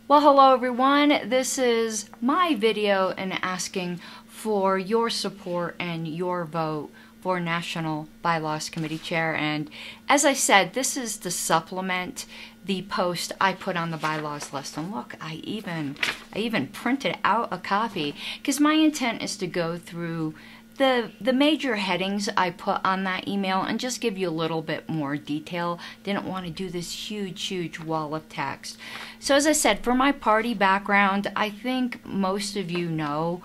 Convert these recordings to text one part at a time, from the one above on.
Well, hello everyone. This is my video and asking for your support and your vote for National Bylaws Committee Chair. And as I said, this is to supplement the post I put on the bylaws list. And look, I even printed out a copy because my intent is to go through the major headings I put on that email and just give you a little bit more detail. Didn't want to do this huge wall of text. So as I said, for my party background, I think most of you know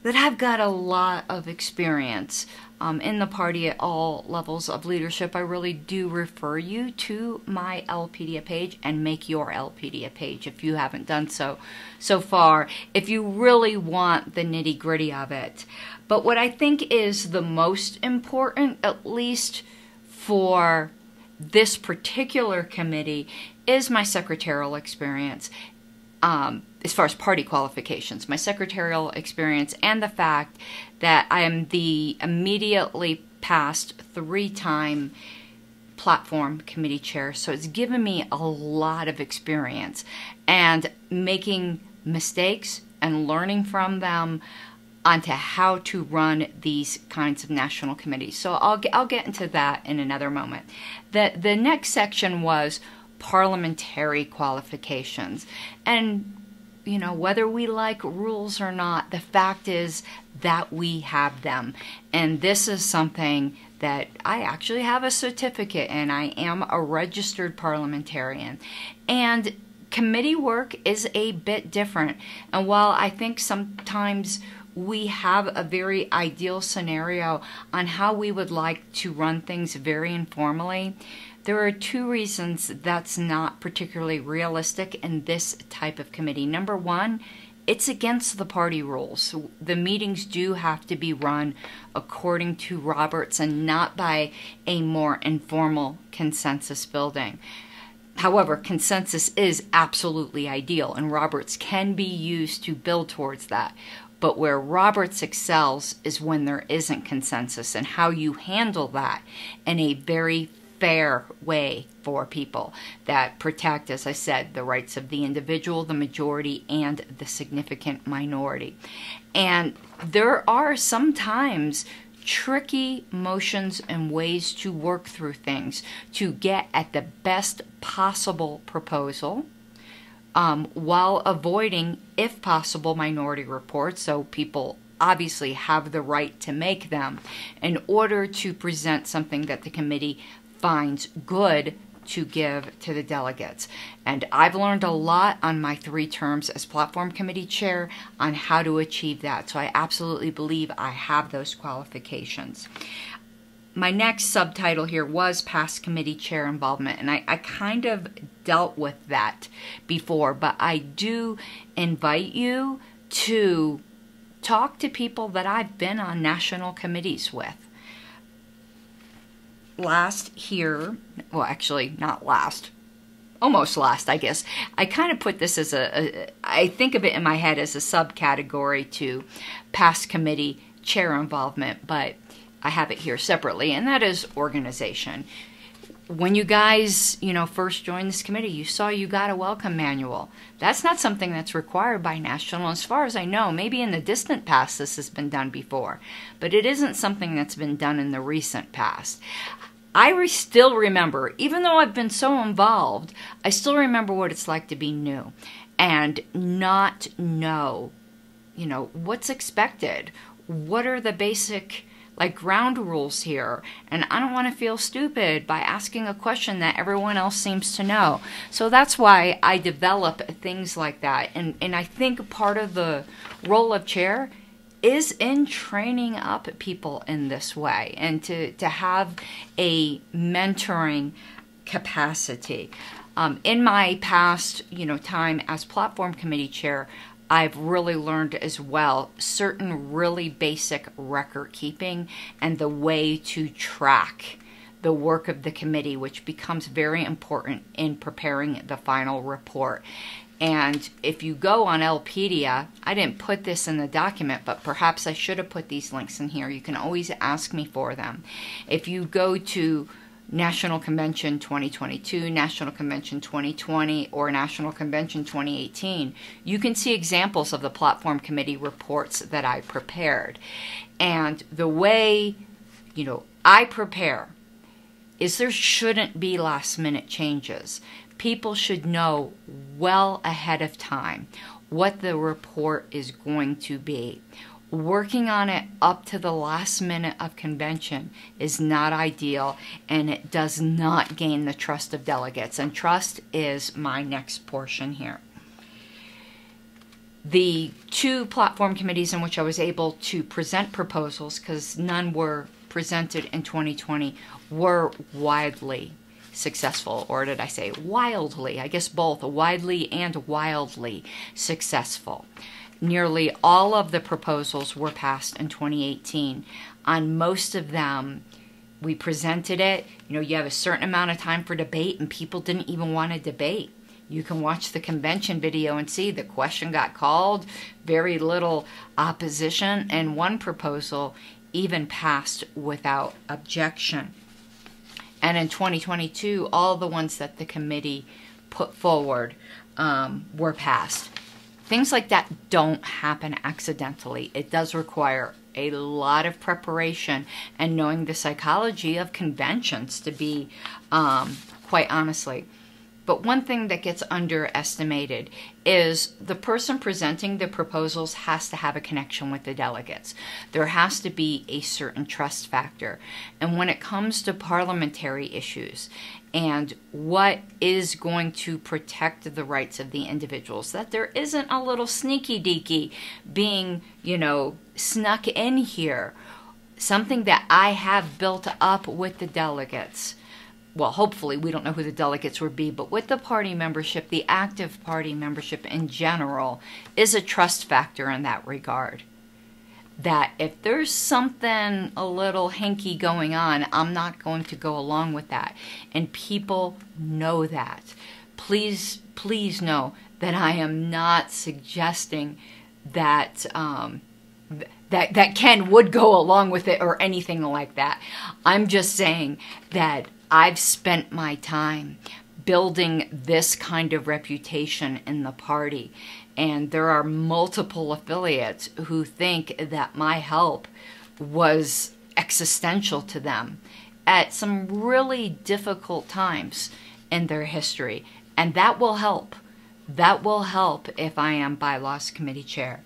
that I've got a lot of experience in the party at all levels of leadership. I really do refer you to my LPDA page and make your LPDA page if you haven't done so far, if you really want the nitty-gritty of it. But what I think is the most important, at least for this particular committee, is my secretarial experience. As far as party qualifications, my secretarial experience, and the fact that I am the immediately past 3-time platform committee chair. So it's given me a lot of experience and making mistakes and learning from them onto how to run these kinds of national committees. So I'll get into that in another moment. The next section was parliamentary qualifications. And you know, whether we like rules or not, the fact is that we have them. And this is something that I actually have a certificate in. I am a registered parliamentarian. And committee work is a bit different. And while I think sometimes we have a very ideal scenario on how we would like to run things very informally, there are 2 reasons that's not particularly realistic in this type of committee. Number one, it's against the party rules. The meetings do have to be run according to Roberts and not by a more informal consensus building. However, consensus is absolutely ideal, and Roberts can be used to build towards that. But where Roberts excels is when there isn't consensus, and how you handle that in a very fair way for people that protect, as I said, the rights of the individual, the majority, and the significant minority. And there are sometimes tricky motions and ways to work through things to get at the best possible proposal, while avoiding, if possible, minority reports, so people obviously have the right to make them, in order to present something that the committee finds good to give to the delegates. And I've learned a lot on my 3 terms as platform committee chair on how to achieve that. So I absolutely believe I have those qualifications. My next subtitle here was past committee chair involvement, and I kind of dealt with that before, but I do invite you to talk to people that I've been on national committees with. Last here, well, actually not last, almost last, I guess. I kind of put this as I think of it in my head as a subcategory to past committee chair involvement, but I have it here separately, and that is organization. When you guys, first joined this committee, you saw you got a welcome manual. That's not something that's required by national. As far as I know, maybe in the distant past this has been done before, but it isn't something that's been done in the recent past. I still remember, even though I've been so involved, I still remember what it's like to be new and not know, what's expected. What are the basic ground rules here? And I don't want to feel stupid by asking a question that everyone else seems to know. So that's why I develop things like that. And I think part of the role of chair is in training up people in this way and to have a mentoring capacity. In my past, time as platform committee chair, I've really learned as well certain really basic record keeping and the way to track the work of the committee, which becomes very important in preparing the final report. And if you go on LPDA, I didn't put this in the document, but perhaps I should have put these links in here. You can always ask me for them. If you go to National Convention 2022, National Convention 2020, or National Convention 2018, you can see examples of the Platform Committee reports that I prepared. And the way, I prepare is there shouldn't be last-minute changes. People should know well ahead of time what the report is going to be. Working on it up to the last minute of convention is not ideal, and it does not gain the trust of delegates. And trust is my next portion here. The two platform committees in which I was able to present proposals, because none were presented in 2020, were widely successful. Or did I say wildly? I guess both, widely and wildly successful. Nearly all of the proposals were passed in 2018. On most of them, we presented it. You have a certain amount of time for debate, and people didn't even want to debate. You can watch the convention video and see the question got called, very little opposition, and one proposal even passed without objection. And in 2022, all the ones that the committee put forward were passed. Things like that don't happen accidentally. It does require a lot of preparation and knowing the psychology of conventions, to be quite honestly. But one thing that gets underestimated is the person presenting the proposals has to have a connection with the delegates. There has to be a certain trust factor. And when it comes to parliamentary issues and what is going to protect the rights of the individuals, that there isn't a little sneaky deaky being, snuck in here. Something that I have built up with the delegates. Well, hopefully, we don't know who the delegates would be, but with the party membership, the active party membership in general, is a trust factor in that regard. That if there's something a little hinky going on, I'm not going to go along with that. And people know that. Please know that I am not suggesting that that Ken would go along with it or anything like that. I'm just saying that I've spent my time building this kind of reputation in the party, and there are multiple affiliates who think that my help was existential to them at some really difficult times in their history, and that will help. That will help if I am Bylaws Committee Chair.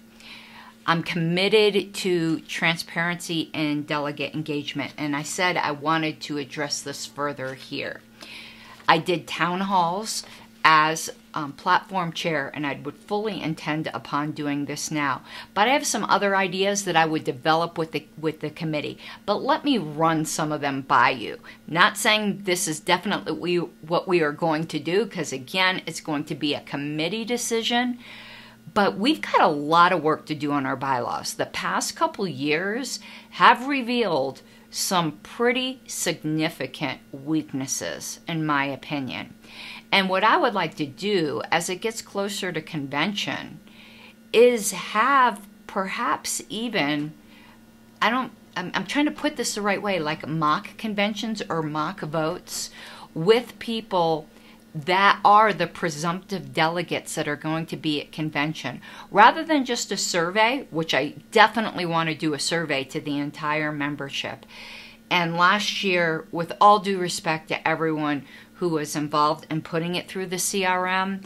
I'm committed to transparency and delegate engagement, and I said I wanted to address this further here. I did town halls as platform chair, and I would fully intend upon doing this now. But I have some other ideas that I would develop with the committee. But let me run some of them by you. Not saying this is definitely what we are going to do, because again, it's going to be a committee decision. But we've got a lot of work to do on our bylaws. The past couple years have revealed some pretty significant weaknesses, in my opinion. And what I would like to do as it gets closer to convention is have perhaps even, I'm trying to put this the right way, like mock conventions or mock votes with people that are the presumptive delegates that are going to be at convention, rather than just a survey, which I definitely want to do a survey to the entire membership. And last year, with all due respect to everyone who was involved in putting it through the CRM,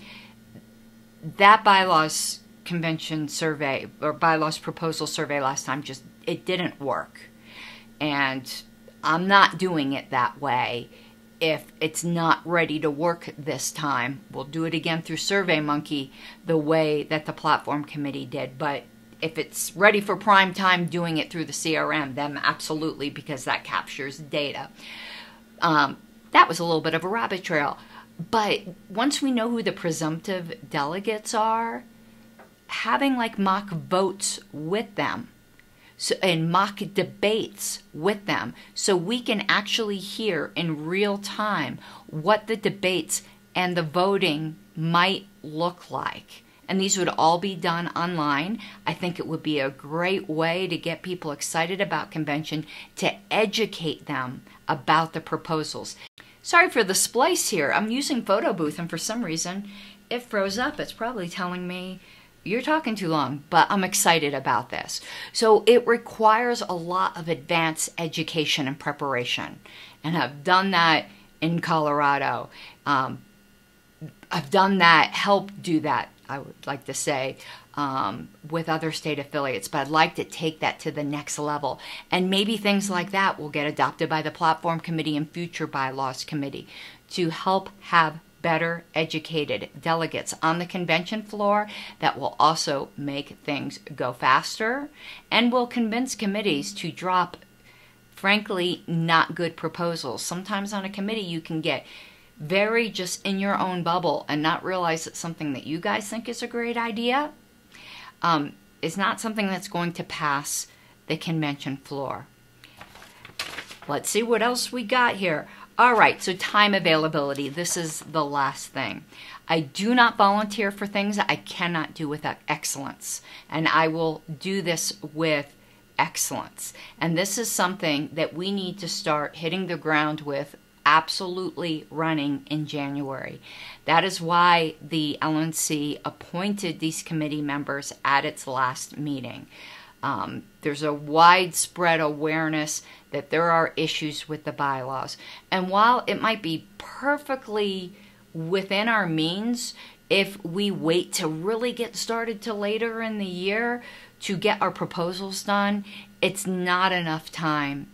that bylaws convention survey or bylaws proposal survey last time, it didn't work. And I'm not doing it that way. If it's not ready to work this time, we'll do it again through SurveyMonkey the way that the platform committee did. But if it's ready for prime time, doing it through the CRM, then absolutely, because that captures data. That was a little bit of a rabbit trail. But once we know who the presumptive delegates are, having like mock votes with them, and mock debates with them, so we can actually hear in real time what the debates and the voting might look like. and these would all be done online. I think it would be a great way to get people excited about convention, to educate them about the proposals. Sorry for the splice here. I'm using Photo Booth, and for some reason it froze up. It's probably telling me you're talking too long, but I'm excited about this. So it requires a lot of advanced education and preparation, and I've done that in Colorado. I've done that, helped do that, I would like to say, with other state affiliates, but I'd like to take that to the next level. And maybe things like that will get adopted by the Platform Committee and future Bylaws Committee to help have better educated delegates on the convention floor that will also make things go faster and will convince committees to drop, frankly, not good proposals. Sometimes on a committee you can get very just in your own bubble and not realize that something that you guys think is a great idea is not something that's going to pass the convention floor. Let's see what else we got here. All right, so time availability. This is the last thing. I do not volunteer for things I cannot do with excellence, and I will do this with excellence. And this is something that we need to start hitting the ground with, absolutely running in January. That is why the LNC appointed these committee members at its last meeting. There's a widespread awareness that there are issues with the bylaws. And while it might be perfectly within our means, if we wait to really get started till later in the year to get our proposals done, it's not enough time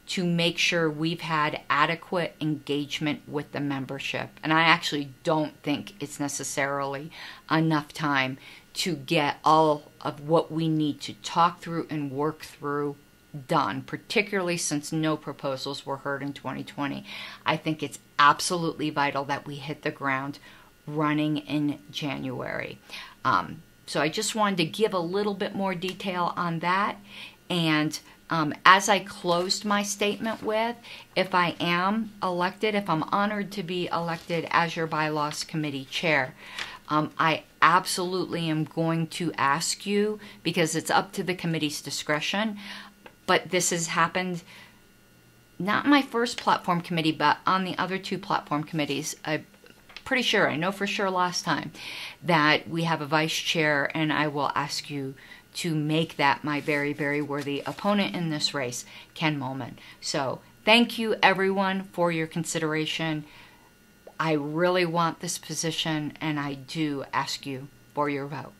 to make sure we've had adequate engagement with the membership. And I actually don't think it's necessarily enough time to get all of what we need to talk through and work through done, particularly since no proposals were heard in 2020. I think it's absolutely vital that we hit the ground running in January. So I just wanted to give a little bit more detail on that. And as I closed my statement with, if I am elected, if I'm honored to be elected as your Bylaws Committee Chair, I absolutely am going to ask you, because it's up to the committee's discretion, but this has happened not in my first platform committee, but on the other two platform committees. I'm pretty sure, I know for sure last time, that we have a vice chair, and I will ask you to make that my very, very worthy opponent in this race, Ken Molman. So thank you, everyone, for your consideration. I really want this position, and I do ask you for your vote.